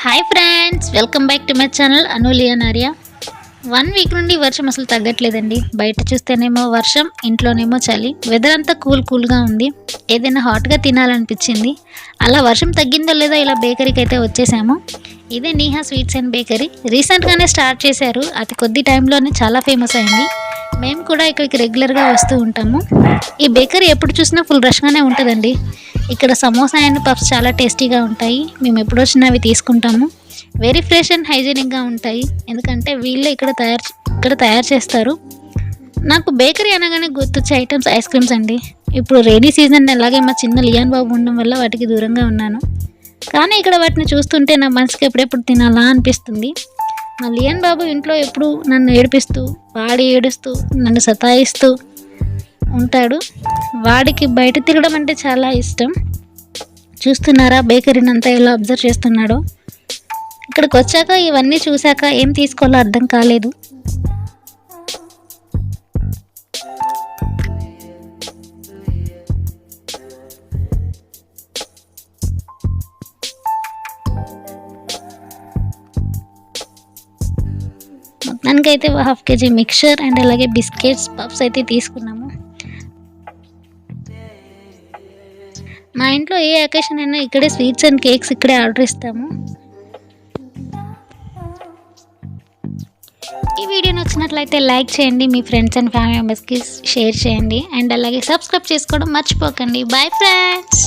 Hi friends, welcome back to my channel అనులియనారియా. 1 week నుండి వర్షం అసలు తగ్గట్లేదండి. బయట చూస్తేనేమో వర్షం, ఇంట్లోనేమో చలి. వెదర్ అంతా కూల్గా ఉంది. ఏదైనా హాట్గా తినాలనిపించింది. అలా వర్షం తగ్గిందో లేదో ఇలా బేకరీకి అయితే వచ్చేసాము. ఇదే నీహా స్వీట్స్ అండ్ బేకరీ. రీసెంట్గానే స్టార్ట్ చేశారు. అతి కొద్ది టైంలోనే చాలా ఫేమస్ అయింది. మేము కూడా ఇక్కడికి రెగ్యులర్గా వస్తూ ఉంటాము. ఈ బేకరీ ఎప్పుడు చూసినా ఫుల్ రష్గానే ఉంటుందండి. ఇక్కడ సమోసా అండ్ పఫ్స్ చాలా టేస్టీగా ఉంటాయి. మేము ఎప్పుడు వచ్చినా అవి తీసుకుంటాము. వెరీ ఫ్రెష్ అండ్ హైజీనిక్గా ఉంటాయి. ఎందుకంటే వీళ్ళే ఇక్కడ తయారు చేస్తారు. నాకు బేకరీ అనగానే గుర్తొచ్చే ఐటమ్స్ ఐస్ క్రీమ్స్ అండి. ఇప్పుడు రెయినీ సీజన్, అలాగే మా చిన్న లియాన్ బాబు ఉండడం వల్ల వాటికి దూరంగా ఉన్నాను. కానీ ఇక్కడ వాటిని చూస్తుంటే నా మనసుకి ఎప్పుడెప్పుడు తినాలా అనిపిస్తుంది. మా లియాన్ బాబు ఇంట్లో ఎప్పుడు నన్ను ఏడిపిస్తూ, వాడి ఏడుస్తూ, నన్ను సతాయిస్తూ ఉంటాడు. వాడికి బయట తిరగడం అంటే చాలా ఇష్టం. చూస్తున్నారా బేకరీని అంతా ఎలా అబ్జర్వ్ చేస్తున్నాడో. ఇక్కడికి వచ్చాక ఇవన్నీ చూశాక ఏం తీసుకోవాలో అర్థం కాలేదు. మొత్తానికైతే 1/2 kg మిక్చర్ అండ్ అలాగే బిస్కెట్స్, పఫ్స్ అయితే తీసుకున్నాము. మా ఇంట్లో ఏ అకేషన్ అయినా ఇక్కడే స్వీట్స్ అండ్ కేక్స్ ఇక్కడే ఆర్డర్ ఇస్తాము. ఈ వీడియో నచ్చినట్లయితే లైక్ చేయండి, మీ ఫ్రెండ్స్ అండ్ ఫ్యామిలీ మెంబర్స్కి షేర్ చేయండి, అండ్ అలాగే సబ్స్క్రైబ్ చేసుకోవడం మర్చిపోకండి. Bye friends.